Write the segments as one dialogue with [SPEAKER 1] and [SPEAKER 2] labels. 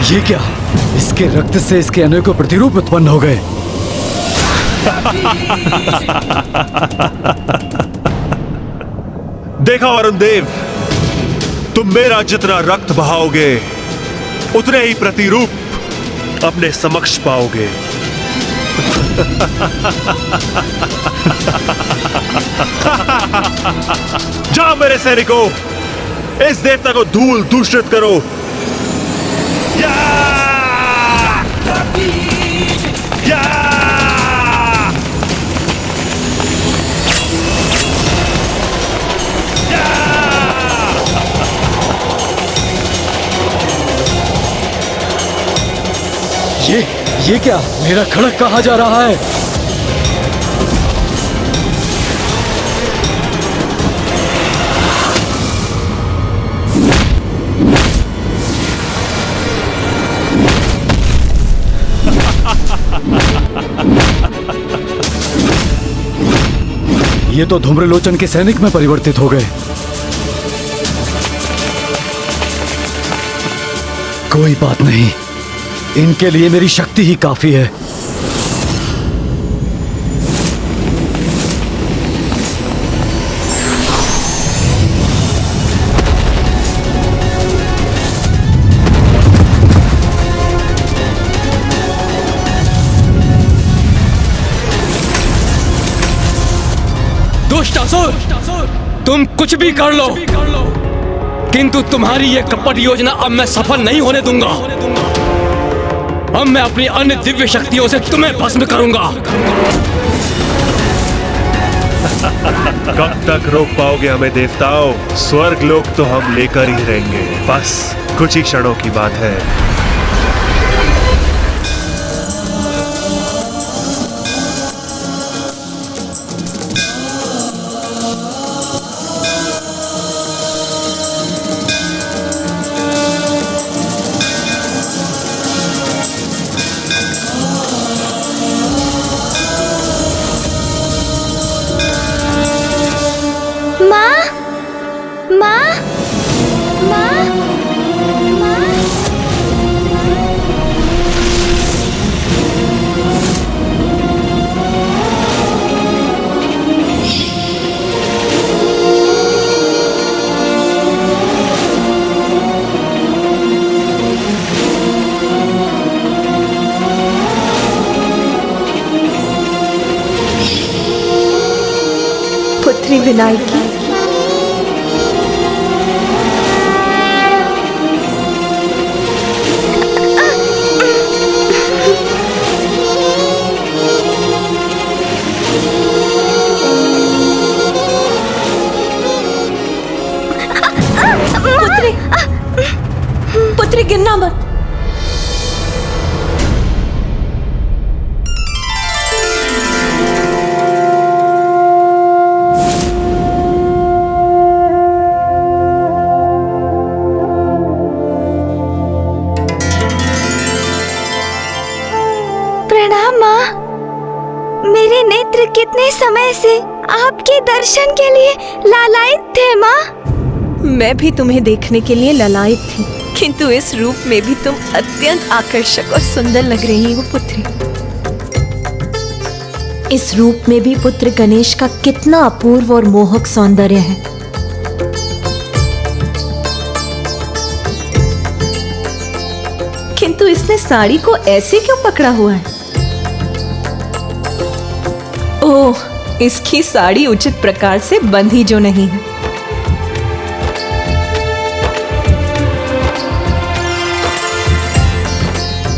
[SPEAKER 1] ये क्या? इसके रक्त से इसके अनेकों प्रतिरूप उत्पन्न हो गए।
[SPEAKER 2] देखा वरुण देव, तुम मेरा जितना रक्त बहाओगे उतने ही प्रतिरूप अपने समक्ष पाओगे। जाओ मेरे सैनिकों, इस देवता को धूल दूषित करो। या! या!
[SPEAKER 1] ये क्या? मेरा खड़क कहाँ जा रहा है? ये तो धूम्रलोचन के सैनिक में परिवर्तित हो गए। कोई बात नहीं, इनके लिए मेरी शक्ति ही काफी है।
[SPEAKER 3] दुष्टासुर, तुम कुछ भी कर लो, किंतु तुम्हारी ये कपट योजना अब मैं सफल नहीं होने दूंगा। अब मैं अपनी अन्य दिव्य शक्तियों से तुम्हें भस्म करूंगा।
[SPEAKER 2] कब तक रोक पाओगे हमें देवताओं? स्वर्ग लोक तो हम लेकर ही रहेंगे, बस कुछ ही क्षणों की बात है।
[SPEAKER 4] पुत्री विनायकी, पुत्री गिरना मत।
[SPEAKER 5] प्रणाम माँ, मेरे नेत्र कितने समय से आपके दर्शन के लिए लालायित थे माँ।
[SPEAKER 4] मैं भी तुम्हें देखने के लिए ललायित थी, किंतु इस रूप में भी तुम अत्यंत आकर्षक और सुंदर लग रही हो पुत्री। इस रूप में भी पुत्र गणेश का कितना अपूर्व और मोहक सौंदर्य है। किंतु इसने साड़ी को ऐसे क्यों पकड़ा हुआ है? ओह, इसकी साड़ी उचित प्रकार से बंधी जो नहीं है।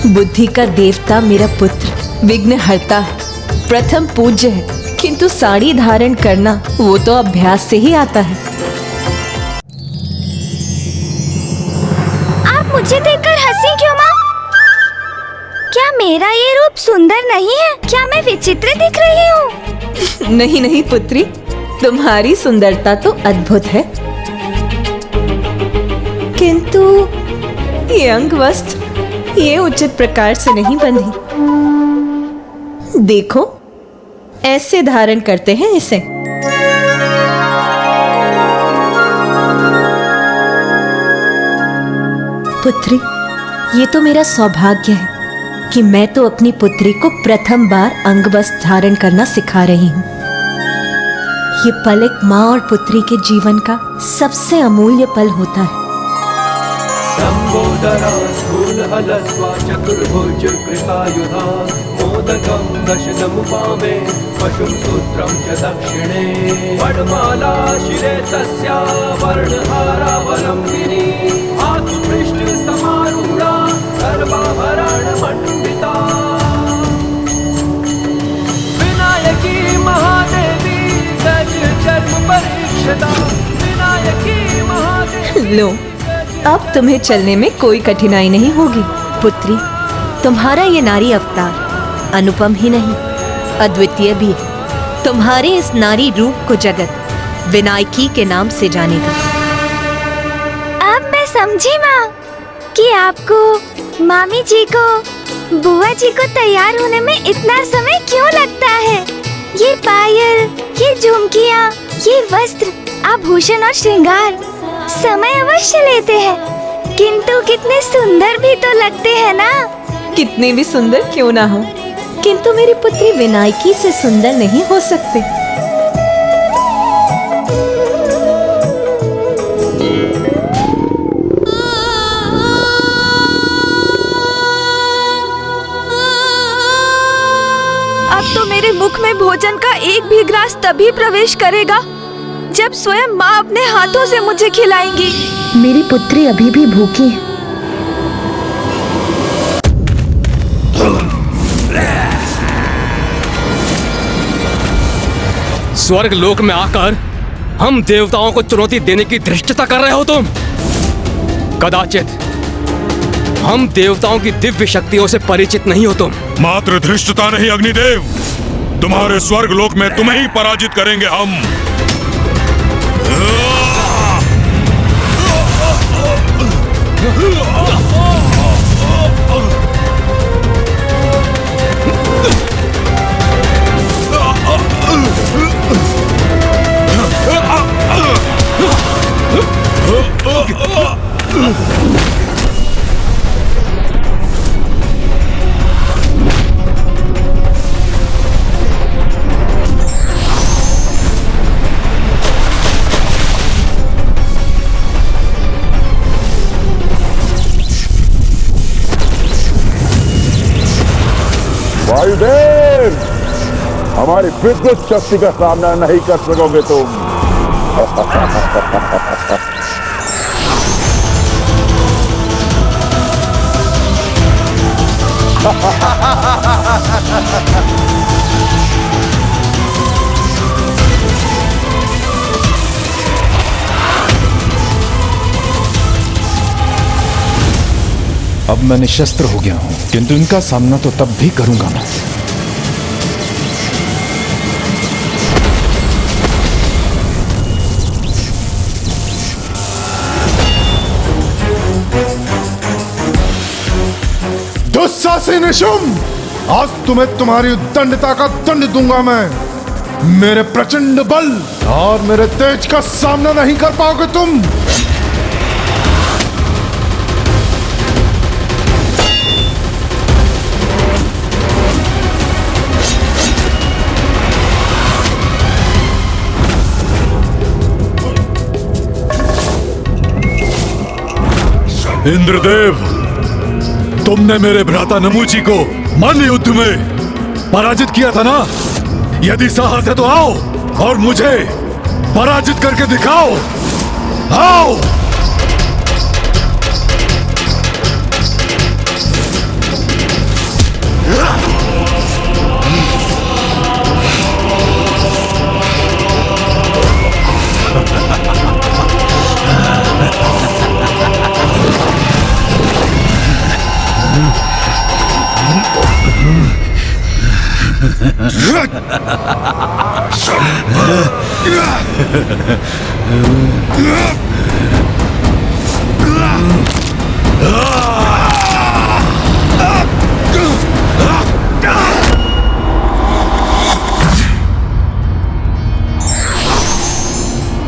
[SPEAKER 4] बुद्धि का देवता मेरा पुत्र विघ्नहर्ता है, प्रथम पूज्य है, किंतु साड़ी धारण करना वो तो अभ्यास से ही आता है।
[SPEAKER 5] आप मुझे देखकर हंसी क्यों माँ? क्या मेरा ये रूप सुंदर नहीं है? क्या मैं विचित्र दिख रही हूँ?
[SPEAKER 4] नहीं नहीं पुत्री, तुम्हारी सुंदरता तो अद्भुत है, किंतु ये अंग वस्त्र ये उचित प्रकार से नहीं बंधी। देखो, ऐसे धारण करते हैं इसे। पुत्री, ये तो मेरा सौभाग्य है कि मैं तो अपनी पुत्री को प्रथम बार अंगवस्त्र धारण करना सिखा रही हूँ। ये पल एक माँ और पुत्री के जीवन का सबसे अमूल्य पल होता है।
[SPEAKER 6] लंबोदरा स्थूलहलस्वा चतुर्भुज कृपायुधा मोदकं दशनमुपामे पशुं सूत्रं च दक्षिणे वडमाला शिरे तस्या वर्णहारावलम्बिनी आत्मपृष्ठ समारूढा सर्वाभरणमण्डिता विनायकी महादेवी गज चर्म परीक्षिता विनायकी महादेवी।
[SPEAKER 4] लो, अब तुम्हें चलने में कोई कठिनाई नहीं होगी। पुत्री, तुम्हारा ये नारी अवतार अनुपम ही नहीं अद्वितीय भी है। तुम्हारे इस नारी रूप को जगत विनायकी के नाम से जानेगा।
[SPEAKER 5] अब मैं समझी माँ कि आपको, मामी जी को, बुआ जी को तैयार होने में इतना समय क्यों लगता है। ये पायल, ये झुमकियाँ, ये वस्त्र, आभूषण और श्रृंगार समय अवश्य लेते हैं, किंतु कितने सुंदर भी तो लगते हैं ना।
[SPEAKER 4] कितने भी सुंदर क्यों ना हो, किंतु मेरी पुत्री विनायकी से सुंदर नहीं हो सकते।
[SPEAKER 5] अब तो मेरे मुख में भोजन का एक भी ग्रास तभी प्रवेश करेगा जब स्वयं माँ अपने हाथों से मुझे खिलाएंगी।
[SPEAKER 4] मेरी पुत्री अभी भी भूखी है।
[SPEAKER 3] स्वर्ग लोक में आकर हम देवताओं को चुनौती देने की धृष्टता कर रहे हो तुम। कदाचित हम देवताओं की दिव्य शक्तियों से परिचित नहीं हो तुम।
[SPEAKER 2] मात्र धृष्टता नहीं अग्निदेव, तुम्हारे स्वर्ग लोक में तुम्हें ही पराजित करेंगे हम।
[SPEAKER 7] वायुदेव, हमारी विद्युत शक्ति का सामना नहीं कर सकोगे तुम।
[SPEAKER 8] अब मैं निशस्त्र हो गया हूं, किंतु इनका सामना तो तब भी करूंगा मैं।
[SPEAKER 7] दुस्साहसी निशुंभ, आज तुम्हें तुम्हारी उद्दंडता का दंड दूंगा मैं। मेरे प्रचंड बल और मेरे तेज का सामना नहीं कर पाओगे तुम।
[SPEAKER 2] इंद्रदेव, तुमने मेरे भ्राता नमूची को मल्ल युद्ध में पराजित किया था ना। यदि साहस है तो आओ और मुझे पराजित करके दिखाओ। आओ।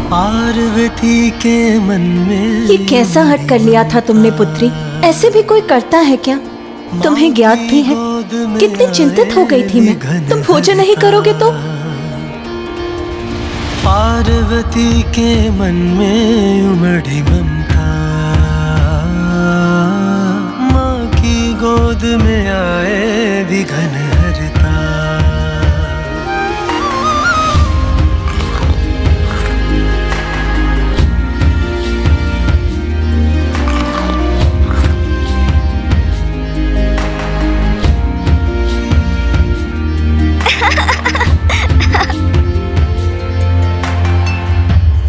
[SPEAKER 6] पार्वती के मन में
[SPEAKER 4] ये कैसा हट कर लिया था तुमने पुत्री? ऐसे भी कोई करता है क्या? तुम्हें ज्ञात भी है कितनी चिंतित हो गई थी मैं। तुम भोजन नहीं करोगे तो?
[SPEAKER 6] पार्वती के मन में उमड़ी ममता, माँ की गोद में आए विघन हरता।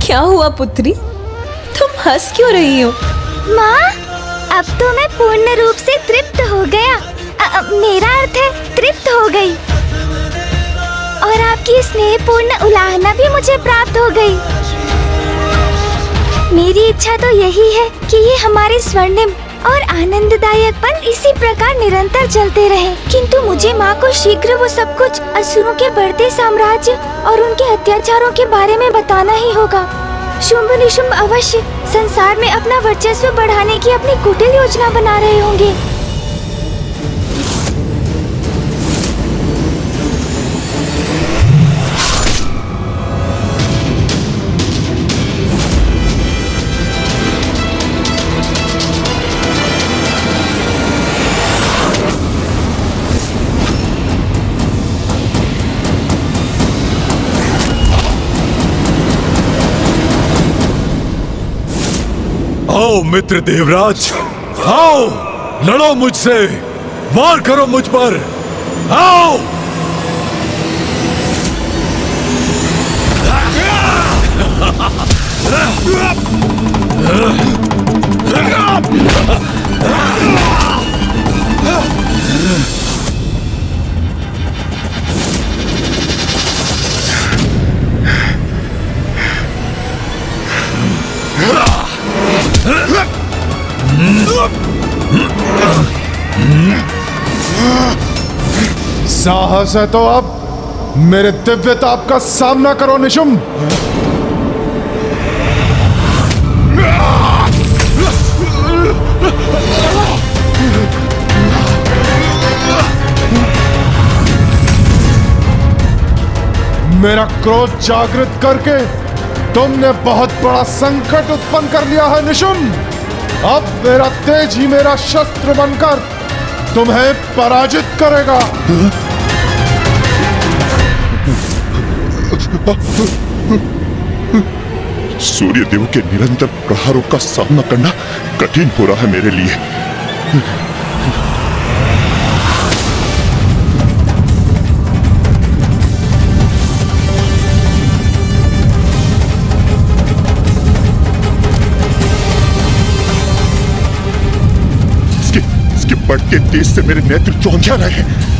[SPEAKER 4] क्या हुआ पुत्री? तुम हंस क्यों रही हो?
[SPEAKER 5] माँ, अब तो मैं पूर्ण रूप से तृप्त हो गया। मेरा अर्थ है तृप्त हो गई। और आपकी स्नेहपूर्ण उलाहना भी मुझे प्राप्त हो गई। मेरी इच्छा तो यही है कि ये हमारे स्वर्णिम और आनंददायक पल इसी प्रकार निरंतर चलते रहे। किंतु मुझे माँ को शीघ्र वो सब कुछ असुरों के बढ़ते साम्राज्य और उनके अत्याचारों के बारे में बताना ही होगा। शुंभ निशुंभ अवश्य संसार में अपना वर्चस्व बढ़ाने की अपनी कुटिल योजना बना रहे होंगे।
[SPEAKER 2] आओ मित्र देवराज, आओ लड़ो मुझसे, वार करो मुझ पर, आओ।
[SPEAKER 7] साहस है तो अब मेरे दिव्य ताप का सामना करो निशुंभ। मेरा क्रोध जागृत करके तुमने बहुत बड़ा संकट उत्पन्न कर लिया है निशुंभ। अब मेरा तेज ही मेरा शस्त्र बनकर तुम्हें पराजित करेगा।
[SPEAKER 9] सूर्यदेव के निरंतर प्रहारों का सामना करना कठिन हो रहा है मेरे लिए। इसके बढ़ते तेज से मेरे नेत्र चौंधिया रहे।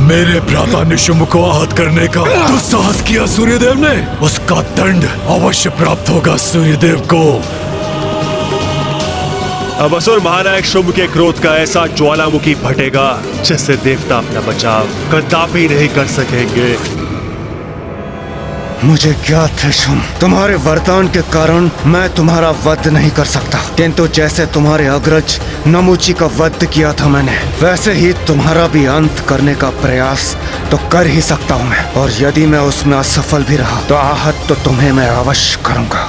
[SPEAKER 2] मेरे भ्राता निशुंभ को आहत करने का दुस्साहस किया सूर्यदेव ने, उसका दंड अवश्य प्राप्त होगा सूर्यदेव को।
[SPEAKER 10] अब असुर महानायक शुंभ के क्रोध का ऐसा ज्वालामुखी फटेगा जिससे देवता अपना बचाव कदापि नहीं कर सकेंगे।
[SPEAKER 11] मुझे ज्ञात है शुंभ, तुम्हारे वरदान के कारण मैं तुम्हारा वध नहीं कर सकता, किंतु जैसे तुम्हारे अग्रज नमूची का वध किया था मैंने, वैसे ही तुम्हारा भी अंत करने का प्रयास तो कर ही सकता हूँ मैं। और यदि मैं उसमें असफल भी रहा तो आहत तो तुम्हें मैं अवश्य करूंगा।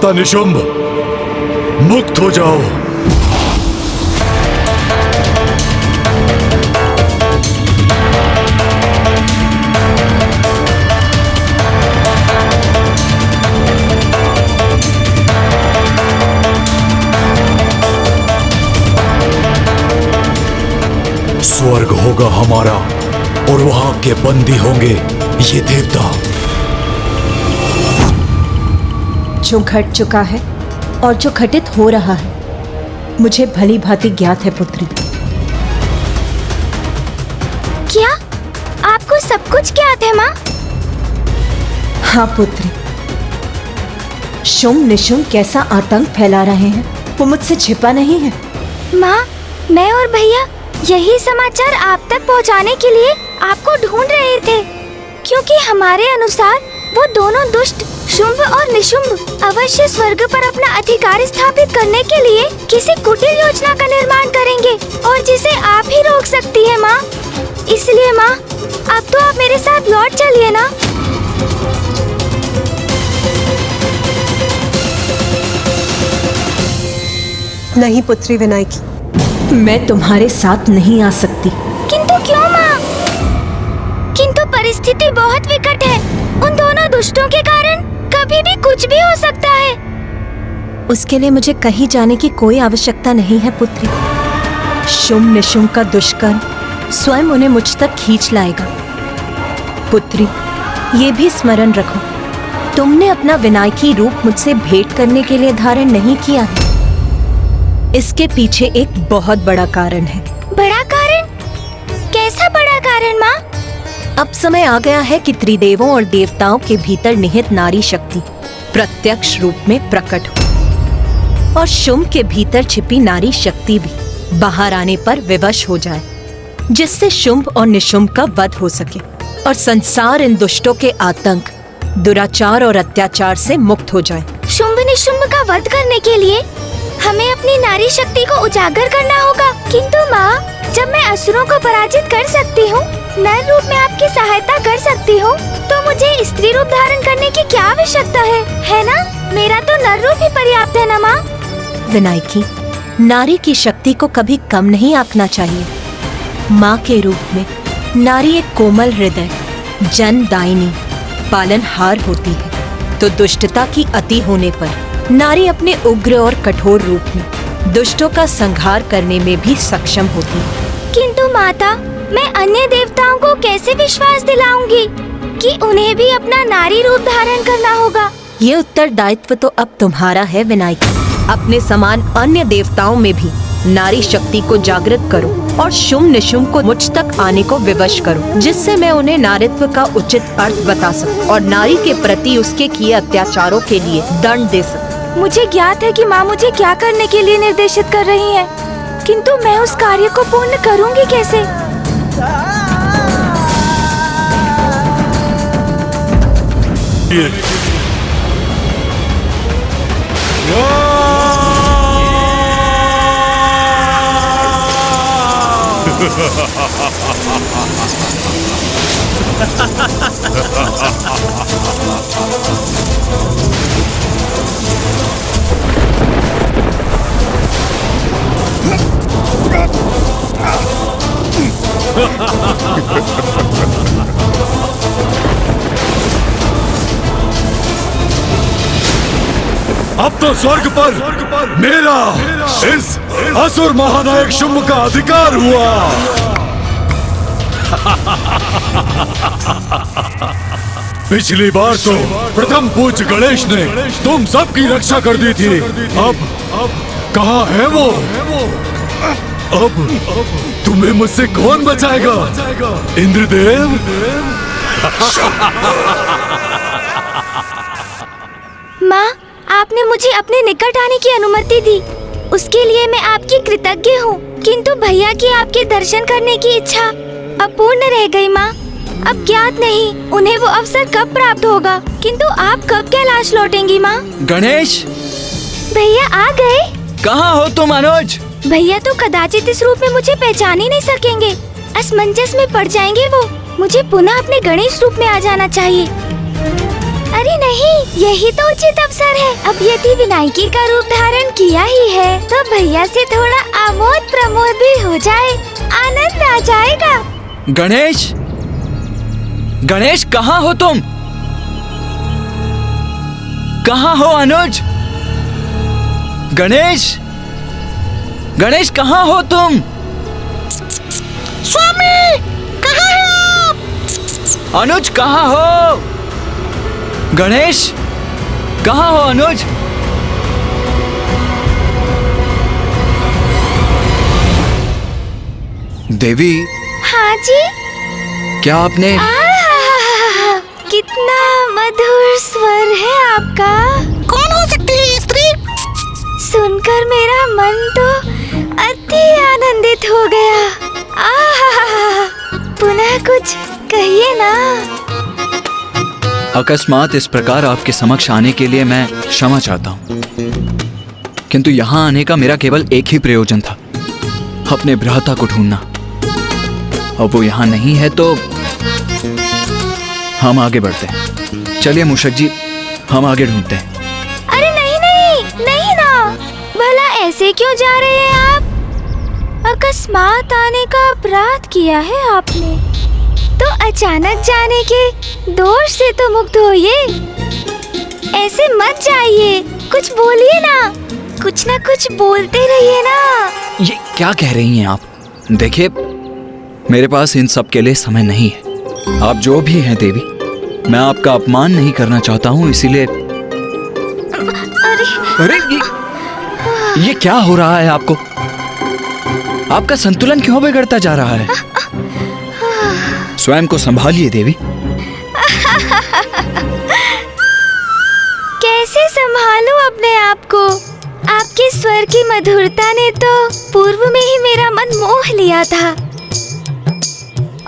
[SPEAKER 2] भ्राता निशुंभ, मुक्त हो जाओ। स्वर्ग होगा हमारा और वहां के बंदी होंगे ये देवता।
[SPEAKER 4] जो घट चुका है और जो घटित हो रहा है मुझे भली भांति ज्ञात है पुत्री।
[SPEAKER 5] क्या आपको सब कुछ ज्ञात है माँ?
[SPEAKER 4] हाँ पुत्री, शुंभ निशुंभ कैसा आतंक फैला रहे हैं वो मुझसे छिपा नहीं है।
[SPEAKER 5] माँ, मैं और भैया यही समाचार आप तक पहुँचाने के लिए आपको ढूंढ रहे थे, क्योंकि हमारे अनुसार वो दोनों दुष्ट शुंभ और निशुंभ अवश्य स्वर्ग पर अपना अधिकार स्थापित करने के लिए किसी कुटिल योजना का निर्माण करेंगे और जिसे आप ही रोक सकती है माँ। इसलिए माँ, अब तो आप मेरे साथ लौट चलिए ना।
[SPEAKER 4] नहीं पुत्री विनायकी, मैं तुम्हारे साथ नहीं आ सकती।
[SPEAKER 5] किंतु क्यों माँ? किंतु परिस्थिति बहुत विकट है। उन दोनों दुष्टों के कारण कभी भी कुछ भी हो सकता है।
[SPEAKER 4] उसके लिए मुझे कहीं जाने की कोई आवश्यकता नहीं है पुत्री। शुंभ निशुंभ का दुष्कर्म स्वयं उन्हें मुझ तक खींच लाएगा। पुत्री, ये भी स्मरण रखो, तुमने अपना विनायकी रूप मुझसे भेंट करने के लिए धारण नहीं किया है। इसके पीछे एक बहुत बड़ा कारण है।
[SPEAKER 5] बड़ा कारण? कैसा बड़ा कारण माँ?
[SPEAKER 4] अब समय आ गया है कि त्रिदेवों और देवताओं के भीतर निहित नारी शक्ति प्रत्यक्ष रूप में प्रकट हो और शुंभ के भीतर छिपी नारी शक्ति भी बाहर आने पर विवश हो जाए, जिससे शुंभ और निशुंभ का वध हो सके और संसार इन दुष्टों के आतंक, दुराचार और अत्याचार से मुक्त हो जाए।
[SPEAKER 5] शुंभ निशुंभ का वध करने के लिए हमें अपनी नारी शक्ति को उजागर करना होगा। किंतु माँ, जब मैं असुरों को पराजित कर सकती हूँ, नर रूप में आपकी सहायता कर सकती हूँ, तो मुझे स्त्री रूप धारण करने की क्या आवश्यकता है ना? मेरा तो नर रूप ही पर्याप्त है ना माँ?
[SPEAKER 4] विनायकी, नारी की शक्ति को कभी कम नहीं आंकना चाहिए। माँ के रूप में नारी एक कोमल हृदय, जनदायिनी, पालनहार होती है, तो दुष्टता की अति होने पर नारी अपने उग्र और कठोर रूप में दुष्टों का संहार करने में भी सक्षम होती है।
[SPEAKER 5] किंतु माता, मैं अन्य देवताओं को कैसे विश्वास दिलाऊंगी कि उन्हें भी अपना नारी रूप धारण करना होगा?
[SPEAKER 4] ये उत्तरदायित्व तो अब तुम्हारा है विनायकी। अपने समान अन्य देवताओं में भी नारी शक्ति को जागृत करो और शुंभ निशुंभ को मुझ तक आने को विवश करो, जिससे मैं उन्हें नारीत्व का उचित अर्थ बता सकूं और नारी के प्रति उसके किए अत्याचारों के लिए दंड दे सकूं।
[SPEAKER 5] मुझे ज्ञात है कि माँ मुझे क्या करने के लिए निर्देशित कर रही है, किंतु मैं उस कार्य को पूर्ण करूँगी कैसे?
[SPEAKER 2] अब तो स्वर्ग पर मेरा इस असुर महानायक शुंभ का अधिकार हुआ। पिछली बार तो प्रथम पूज्य गणेश ने तुम सबकी रक्षा कर दी थी। अब कहाँ है वो? अब तुम्हें मुझसे कौन बचाएगा? इंद्रदेव?
[SPEAKER 5] माँ, आपने मुझे अपने निकट आने की अनुमति दी, उसके लिए मैं आपकी कृतज्ञ हूँ। किंतु भैया की आपके दर्शन करने की इच्छा अपूर्ण रह गई माँ। अब ज्ञात नहीं उन्हें वो अवसर कब प्राप्त होगा, किंतु आप कब कैलाश लौटेंगी माँ?
[SPEAKER 1] गणेश,
[SPEAKER 5] भैया आ गए।
[SPEAKER 1] कहाँ हो तुम अनुज?
[SPEAKER 5] भैया तो कदाचित इस रूप में मुझे पहचान ही नहीं सकेंगे, असमंजस में पड़ जाएंगे वो। मुझे पुनः अपने गणेश रूप में आ जाना चाहिए। अरे नहीं, यही तो उचित अवसर है। अब यदि विनायकी का रूप धारण किया ही है तो भैया से थोड़ा आमोद प्रमोद भी हो जाए, आनंद आ जाएगा।
[SPEAKER 1] गणेश, गणेश कहाँ हो तुम? कहाँ हो अनुज? गणेश, गणेश कहाँ हो तुम?
[SPEAKER 12] स्वामी, कहाँ हैं आप?
[SPEAKER 1] अनुज कहाँ हो? गणेश कहाँ हो अनुज? देवी।
[SPEAKER 5] हाँ जी।
[SPEAKER 1] क्या आपने?
[SPEAKER 5] कितना मधुर स्वर है आपका।
[SPEAKER 12] कौन हो सकती है ये स्त्री?
[SPEAKER 5] सुनकर मेरा मन तो अति आनंदित हो गया। पुनः कुछ कहिए ना।
[SPEAKER 1] अकस्मात इस प्रकार आपके समक्ष आने के लिए मैं क्षमा चाहता हूँ, किंतु यहाँ आने का मेरा केवल एक ही प्रयोजन था, अपने भ्राता को ढूंढना। अब वो यहाँ नहीं है तो हम आगे बढ़ते हैं। चलिए मूषक जी, हम आगे ढूंढते हैं।
[SPEAKER 5] अरे नहीं नहीं नहीं ना, भला ऐसे क्यों जा रहे हैं आप? अकस्मात आने का अपराध किया है आपने, तो अचानक जाने के दोष से तो मुक्त होइए। ऐसे मत जाइए, कुछ बोलिए ना, कुछ ना कुछ बोलते रहिए ना।
[SPEAKER 1] ये क्या कह रही हैं आप? देखिए, मेरे पास इन सब के लिए समय नहीं है। आप जो भी हैं देवी, मैं आपका अपमान नहीं करना चाहता हूँ, इसीलिए। अरे ये क्या हो रहा है आपको? आपका संतुलन क्यों बिगड़ता जा रहा है? स्वयं को संभालिए देवी।
[SPEAKER 5] कैसे संभालूं अपने आप को? आपके स्वर की मधुरता ने तो पूर्व में ही मेरा मन मोह लिया था,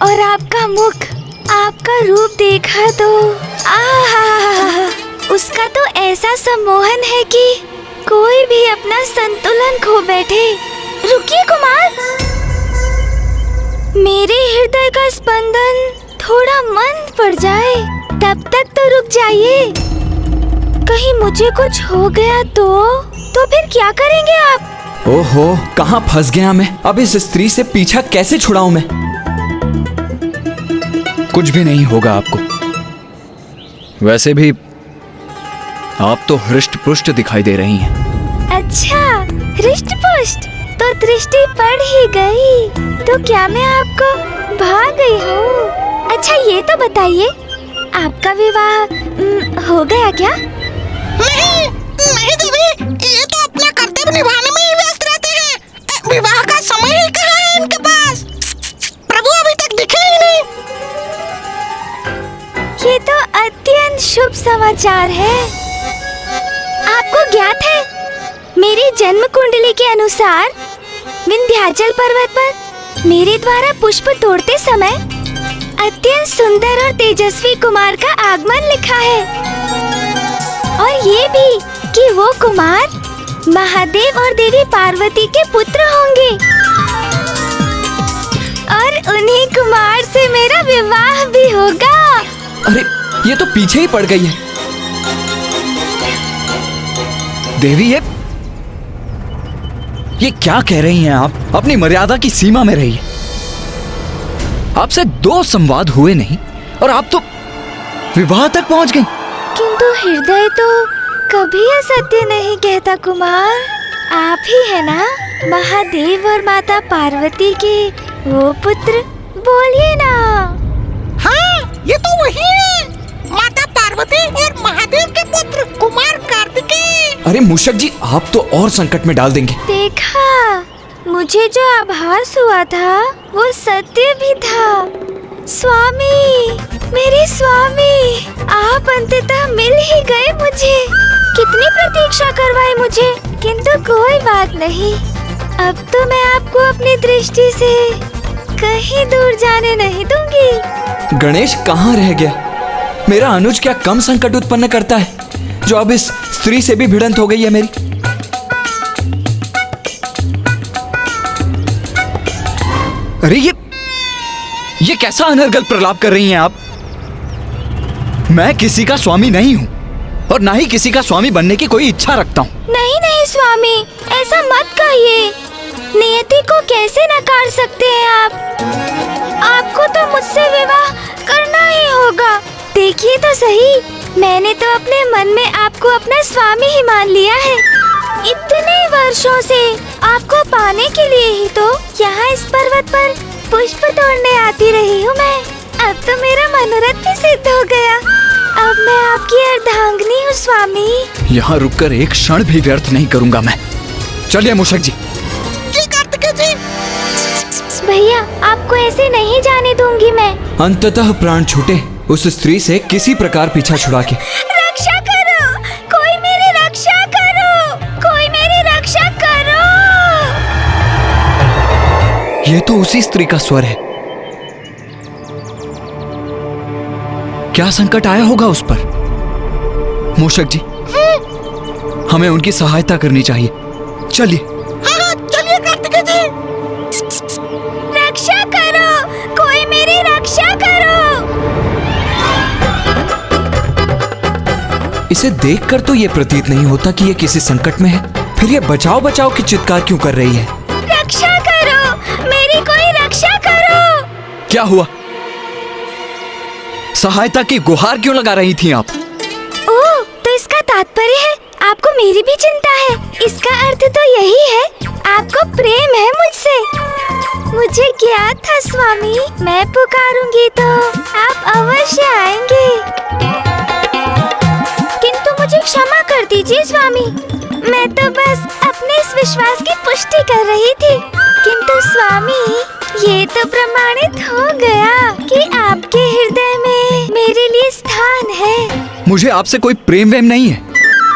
[SPEAKER 5] और आपका मुख, आपका रूप देखा तो उसका तो ऐसा सम्मोहन है कि कोई भी अपना संतुलन खो बैठे। रुकिए कुमार, मेरे हृदय का स्पंदन थोड़ा मंद पड़ जाए, तब तक तो रुक जाइए। कहीं मुझे कुछ हो गया तो फिर क्या करेंगे आप?
[SPEAKER 1] ओहो, कहाँ फंस गया मैं। अब इस स्त्री से पीछा कैसे छुड़ाऊं मैं? कुछ भी नहीं होगा आपको। वैसे भी आप तो हृष्ट पुष्ट दिखाई दे रही हैं।
[SPEAKER 5] अच्छा, हृष्ट पुष्ट तो दृष्टि पड़ ही गई, तो क्या मैं आपको भाग गई हूँ? अच्छा ये तो बताइए, आपका विवाह हो गया क्या?
[SPEAKER 12] नहीं नहीं देवी, ये तो अपना कर्तव्य निभाने में ही व्यस्त रहते हैं। विवाह का समय ही कहाँ है इनके पास? प्रभु अभी तक दिखे ही नहीं।
[SPEAKER 5] ये तो अत्यंत शुभ समाचार है। आपको ज्ञात है, मेरी जन्म कुंडली के अनुसार विंध्याचल पर्वत पर मेरे द्वारा पुष्प तोड़ते समय अत्यंत सुंदर और तेजस्वी कुमार का आगमन लिखा है, और ये भी कि वो कुमार महादेव और देवी पार्वती के पुत्र होंगे, और उन्हीं कुमार से मेरा विवाह भी होगा।
[SPEAKER 1] अरे ये तो पीछे ही पड़ गई है देवी। ये क्या कह रही हैं आप? अपनी मर्यादा की सीमा में रहिए। आपसे 2 संवाद हुए नहीं और आप तो विवाह तक पहुंच गई।
[SPEAKER 5] किंतु हृदय तो कभी असत्य नहीं कहता कुमार। आप ही है ना महादेव और माता पार्वती के वो पुत्र? बोलिए ना।
[SPEAKER 12] हाँ, ये तो वही है, माता पार्वती और महादेव के पुत्र कुमार कार्तिकेय।
[SPEAKER 1] अरे मूषक जी, आप तो और संकट में डाल देंगे।
[SPEAKER 5] देखा, मुझे जो आभास हुआ था वो सत्य भी था। स्वामी, मेरे स्वामी, आप अंततः मिल ही गए मुझे। कितनी प्रतीक्षा करवाई मुझे, किंतु कोई बात नहीं। अब तो मैं आपको अपनी दृष्टि से कहीं दूर जाने नहीं दूंगी।
[SPEAKER 1] गणेश कहाँ रह गया? मेरा अनुज क्या कम संकट उत्पन्न करता है जो अब इस स्त्री से भी भिड़ंत हो गई है मेरी? अरे ये कैसा अनर्गल प्रलाप कर रही हैं आप? मैं किसी का स्वामी नहीं हूँ और ना ही किसी का स्वामी बनने की कोई इच्छा रखता हूँ।
[SPEAKER 5] नहीं नहीं स्वामी, ऐसा मत कहिए। नियति को कैसे नकार सकते हैं आप? आपको तो मुझसे विवाह करना ही होगा। देखिए तो सही, मैंने तो अपने मन में आपको अपना स्वामी ही मान लिया है। इतने वर्षों से आपको पाने के लिए ही तो यहाँ इस पर्वत पर पुष्प तोड़ने आती रही हूँ मैं। अब तो मेरा मनोरथ भी सिद्ध हो गया। अब मैं आपकी अर्धांगिनी हूँ स्वामी।
[SPEAKER 1] यहाँ रुककर एक क्षण भी व्यर्थ नहीं करूँगा मैं। चलिए मूषक जी।
[SPEAKER 12] जी कार्तिकेय जी।
[SPEAKER 5] भैया, आपको ऐसे नहीं जाने दूंगी मैं।
[SPEAKER 1] अंततः प्राण छूटे उस स्त्री से किसी प्रकार पीछा छुड़ा के।
[SPEAKER 5] रक्षा करो, कोई मेरी रक्षा करो, कोई मेरी रक्षा करो।
[SPEAKER 1] ये तो उसी स्त्री का स्वर है। क्या संकट आया होगा उस पर? मूषक जी, हमें उनकी सहायता करनी चाहिए। चलिए।
[SPEAKER 12] हाँ, चलिए कार्तिकेय जी।
[SPEAKER 5] रक्षा करो, कोई मेरी रक्षा करो।
[SPEAKER 1] इसे देखकर तो ये प्रतीत नहीं होता कि ये किसी संकट में है। फिर ये बचाओ बचाओ की चित्कार क्यों कर रही है?
[SPEAKER 5] रक्षा करो, मेरी कोई रक्षा करो।
[SPEAKER 1] क्या हुआ? सहायता की गुहार क्यों लगा रही थी आप?
[SPEAKER 5] ओह, तो इसका तात्पर्य है आपको मेरी भी चिंता है। इसका अर्थ तो यही है, आपको प्रेम है मुझसे। मुझे ज्ञात था स्वामी, मैं पुकारूंगी तो आप अवश्य आएंगे। किंतु मुझे क्षमा कर दीजिए स्वामी, मैं तो बस अपने इस विश्वास की पुष्टि कर रही थी। किंतु स्वामी, ये तो प्रमाणित हो गया कि आपके हृदय में मेरे लिए स्थान है।
[SPEAKER 1] मुझे आपसे कोई प्रेम वेम नहीं है।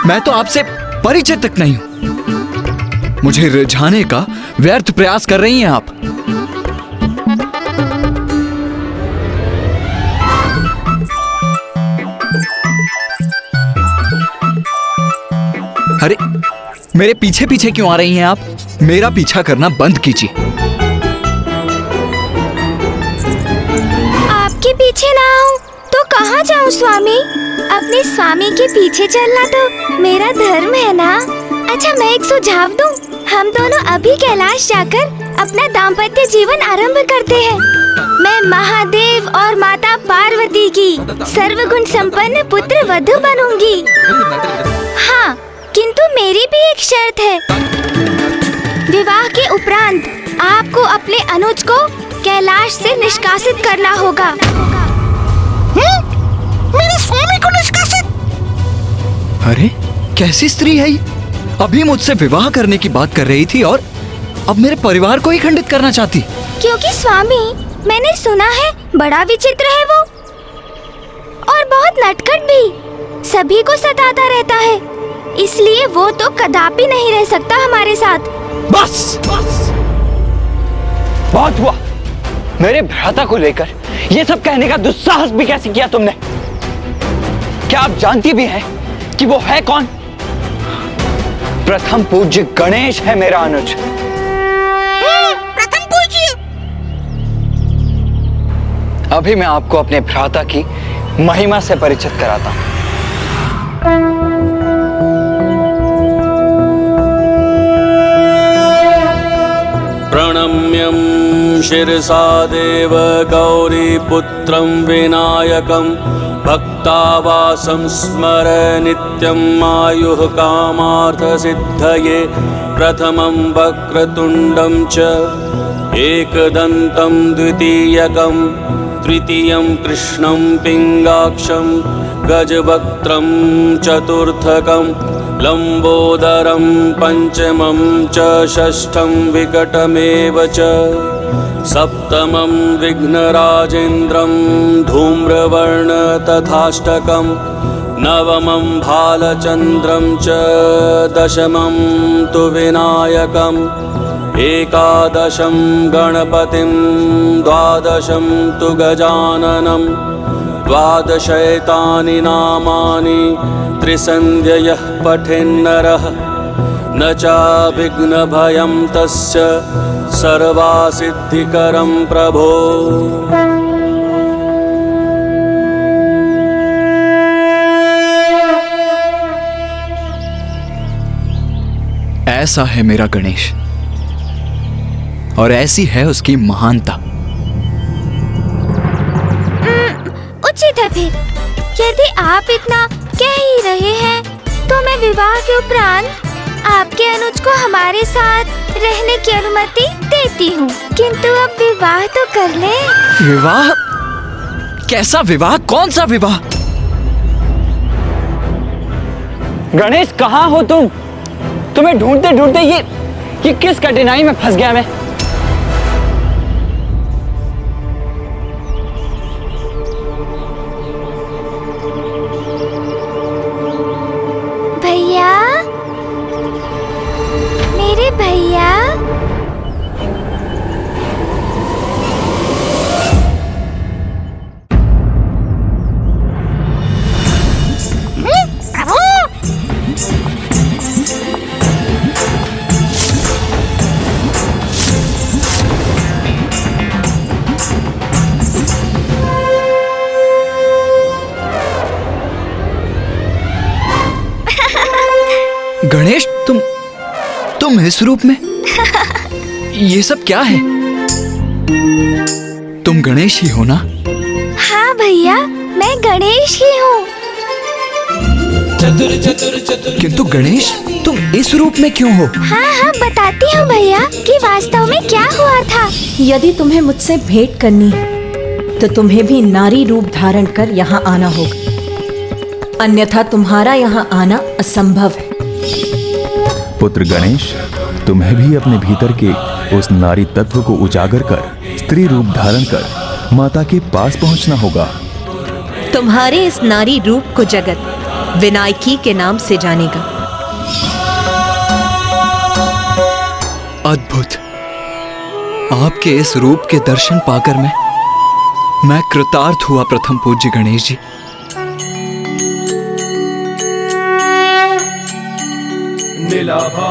[SPEAKER 1] मैं तो आपसे परिचित तक नहीं हूँ। मुझे रिझाने का व्यर्थ प्रयास कर रही हैं आप। अरे, मेरे पीछे पीछे क्यों आ रही हैं आप? मेरा पीछा करना बंद कीजिए।
[SPEAKER 5] आपके पीछे ना आऊं तो कहाँ जाऊं स्वामी? अपने स्वामी के पीछे चलना तो मेरा धर्म है ना। अच्छा, मैं एक सुझाव दूं। हम दोनों अभी कैलाश जाकर अपना दाम्पत्य जीवन आरंभ करते हैं। मैं महादेव और माता पार्वती की सर्वगुण संपन्न पुत्र वधू बनूंगी। हाँ, किंतु मेरी भी एक शर्त है। विवाह के उपरांत आपको अपने अनुज को कैलाश से निष्कासित करना होगा।
[SPEAKER 12] मेरे स्वामी को निष्कासित?
[SPEAKER 1] अरे, कैसी स्त्री है ये? अभी मुझसे विवाह करने की बात कर रही थी और अब मेरे परिवार को ही खंडित करना चाहती।
[SPEAKER 5] क्योंकि स्वामी, मैंने सुना है बड़ा विचित्र है वो और बहुत नटखट भी, सभी को सताता रहता है। इसलिए वो तो कदापि नहीं रह सकता हमारे साथ।
[SPEAKER 1] बस, बहुत हुआ। मेरे भ्राता को लेकर ये सब कहने का दुस्साहस भी कैसे किया तुमने? क्या आप जानती भी हैं कि वो है कौन? प्रथम पूज्य गणेश है मेरा अनुज।
[SPEAKER 12] प्रथम पूज्य?
[SPEAKER 1] अभी मैं आपको अपने भ्राता की महिमा से परिचित कराता हूं।
[SPEAKER 13] प्रणम्यं शिरसा देव गौरीपुत्रं विनायकं भक्तावासं स्मर नित्यं आयुः कामार्थसिद्धये। प्रथमं वक्रतुण्डं च एकदन्तं द्वितीयकं तृतीयं कृष्णं पिङ्गाक्षं गजवक्त्रं चतुर्थकं लंबोदरं पंचमं च षष्ठं विकटमेव च सप्तमं विघ्नराजेन्द्रं धूम्रवर्ण तथाष्टकं नवमं भालचन्द्रं च दशमं तु विनायकम् एकादशं गणपतिं द्वादशं तु गजाननं द्वादशैतानि नामानि त्रिसन्ध्ययः पठेन्नरः न चाविघ्नभयं तस्य सर्वासिद्धिकरं प्रभो।
[SPEAKER 1] ऐसा है मेरा गणेश, और ऐसी है उसकी महानता।
[SPEAKER 5] उचित है फिर। यदि आप इतना कह ही रहे हैं तो मैं विवाह के उपरांत आपके अनुज को हमारे साथ रहने की अनुमति देती हूँ। किंतु अब विवाह तो कर ले।
[SPEAKER 1] विवाह? कैसा विवाह? कौन सा विवाह?
[SPEAKER 14] गणेश, कहाँ हो तुम? तुम्हें ढूंढते ढूंढते ये किस कठिनाई में फंस गया मैं।
[SPEAKER 5] भैया, मेरे भैया।
[SPEAKER 1] गणेश, तुम इस रूप में? ये सब क्या है? तुम गणेश ही हो ना?
[SPEAKER 5] हाँ भैया, मैं गणेश ही हूँ।
[SPEAKER 1] किंतु गणेश, तुम इस रूप में क्यों हो?
[SPEAKER 5] हाँ, बताती हूँ भैया कि वास्तव में क्या हुआ था।
[SPEAKER 4] यदि तुम्हें मुझसे भेंट करनी है तो तुम्हें भी नारी रूप धारण कर यहाँ आना होगा, अन्यथा तुम्हारा यहाँ आना असंभव है।
[SPEAKER 8] पुत्र गणेश, तुम्हें भी अपने भीतर के उस नारी तत्व को उजागर कर स्त्री रूप धारण कर माता के पास पहुंचना होगा।
[SPEAKER 4] तुम्हारे इस नारी रूप को जगत विनायकी के नाम से जानेगा।
[SPEAKER 1] अद्भुत! आपके इस रूप के दर्शन पाकर मैं कृतार्थ हुआ प्रथम पूज्य गणेश जी।
[SPEAKER 15] नीलाभा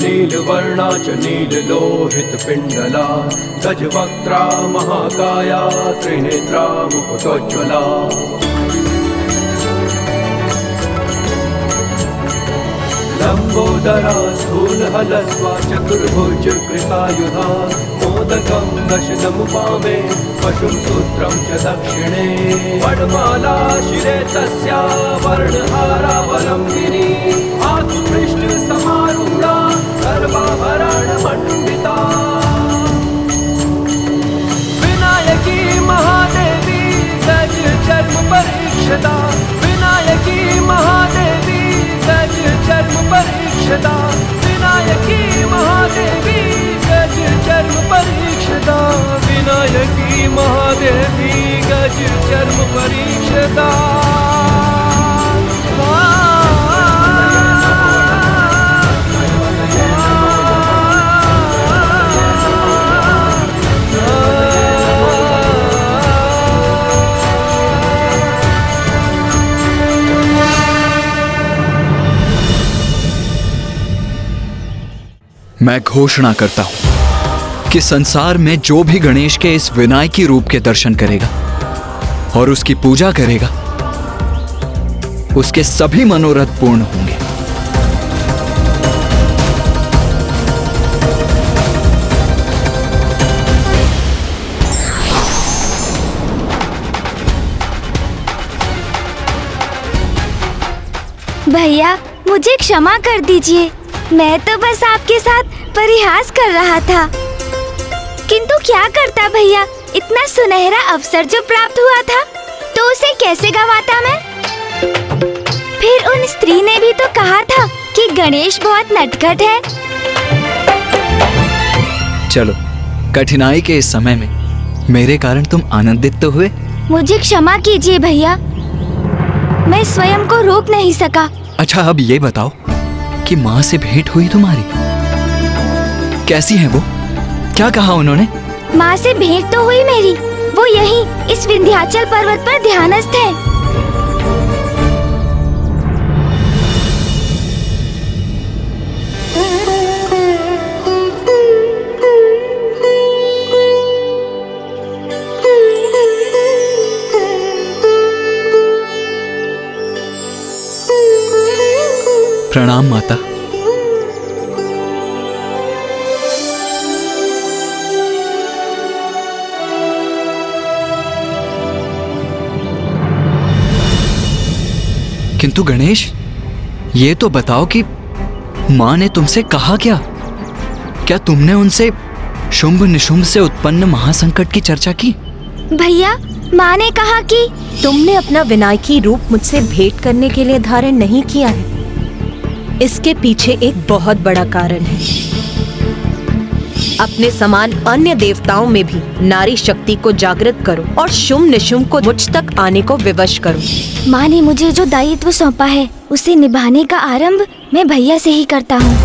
[SPEAKER 15] नीलवर्णा च नीललोहित पिंडला गजवक्त्रा महाकाया त्रिनेत्रा मुकुटोज्ज्वला लंबोदरा स्थूलहलस्वा चतुर्भुज कृतायुधा मोदकं दशनमुपामे पशुं सूत्रं च दक्षिणे वनमाला शिरे तस्या वर्णहारावलम्बिनी आत्मपृष्ठ समारूढा सर्वाभरणमण्डिता विनायकी महादेवी गज चर्म परीक्षिता विनायकी महादेवी गज चर्म परीक्षिता विनायकी महादेवी गज चर्म परीक्षिता विनायकी महादेवी गज चर्म परीक्षिता।
[SPEAKER 1] मैं घोषणा करता हूं कि संसार में जो भी गणेश के इस विनायकी रूप के दर्शन करेगा और उसकी पूजा करेगा, उसके सभी मनोरथ पूर्ण होंगे।
[SPEAKER 5] भैया, मुझे क्षमा कर दीजिए। मैं तो बस आपके साथ परिहास कर रहा था। किंतु क्या करता भैया, इतना सुनहरा अवसर जो प्राप्त हुआ था तो उसे कैसे गंवाता मैं। फिर उन स्त्री ने भी तो कहा था कि गणेश बहुत नटखट है।
[SPEAKER 1] चलो, कठिनाई के इस समय में मेरे कारण तुम आनंदित तो हुए।
[SPEAKER 5] मुझे क्षमा कीजिए भैया, मैं स्वयं को रोक नहीं सका।
[SPEAKER 1] अच्छा, अब ये बताओ कि माँ से भेंट हुई तुम्हारी? कैसी है वो? क्या कहा उन्होंने?
[SPEAKER 5] माँ से भेंट तो हुई मेरी। वो यहीं इस विंध्याचल पर्वत पर ध्यानस्थ है।
[SPEAKER 1] प्रणाम माता। किंतु गणेश, ये तो बताओ कि माँ ने तुमसे कहा क्या? क्या तुमने उनसे शुंभ निशुंभ से उत्पन्न महासंकट की चर्चा की?
[SPEAKER 5] भैया, माँ ने कहा कि
[SPEAKER 4] तुमने अपना विनायकी रूप मुझसे भेंट करने के लिए धारण नहीं किया है। इसके पीछे एक बहुत बड़ा कारण है। अपने समान अन्य देवताओं में भी नारी शक्ति को जागृत करो और शुंभ निशुंभ को मुझ तक आने को विवश करो।
[SPEAKER 5] माँ ने मुझे जो दायित्व सौंपा है उसे निभाने का आरंभ मैं भैया से ही करता हूँ।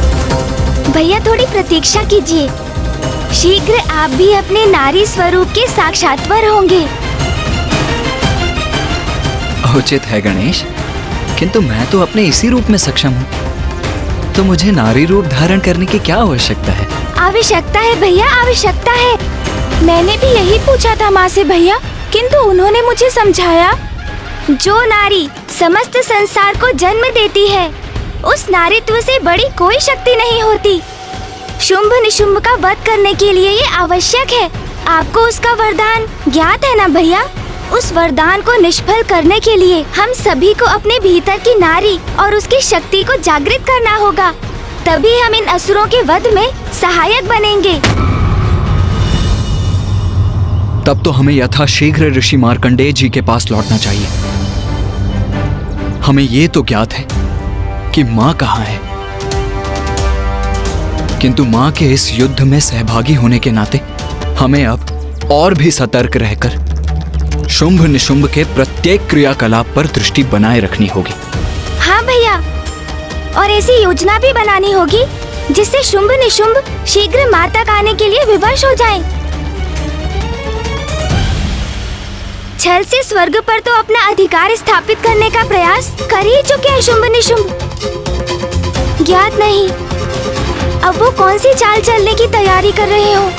[SPEAKER 5] भैया, थोड़ी प्रतीक्षा कीजिए, शीघ्र आप भी अपने नारी स्वरूप के साक्षात्कार होंगे।
[SPEAKER 1] उचित है गणेश, किंतु मैं तो अपने इसी रूप में सक्षम हूँ, तो मुझे नारी रूप धारण करने की क्या आवश्यकता है?
[SPEAKER 5] आवश्यकता है भैया, आवश्यकता है। मैंने भी यही पूछा था माँ से भैया, किंतु उन्होंने मुझे समझाया, जो नारी समस्त संसार को जन्म देती है उस नारीत्व से बड़ी कोई शक्ति नहीं होती। शुंभ निशुंभ का वध करने के लिए ये आवश्यक है। आपको उसका वरदान ज्ञात है ना भैया? उस वरदान को निष्फल करने के लिए हम सभी को अपने भीतर की नारी और उसकी शक्ति को जागृत करना होगा, तभी हम इन असुरों के वध में सहायक बनेंगे।
[SPEAKER 1] तब तो हमें यथाशीघ्र ऋषि मार्कंडेय जी के पास लौटना चाहिए। हमें ये तो ज्ञात है कि माँ कहाँ है, किंतु माँ के इस युद्ध में सहभागी होने के नाते हमें अब और भी सतर्क रहकर शुंभ निशुंभ के प्रत्येक क्रियाकलाप पर दृष्टि बनाए रखनी होगी।
[SPEAKER 5] हाँ भैया, और ऐसी योजना भी बनानी होगी जिससे शुंभ निशुंभ शीघ्र माँ तक आने के लिए विवश हो जाएं। छल से स्वर्ग पर तो अपना अधिकार स्थापित करने का प्रयास कर ही चुके हैं शुंभ निशुंभ। ज्ञात नहीं अब वो कौन सी चाल चलने की तैयारी कर रहे हो।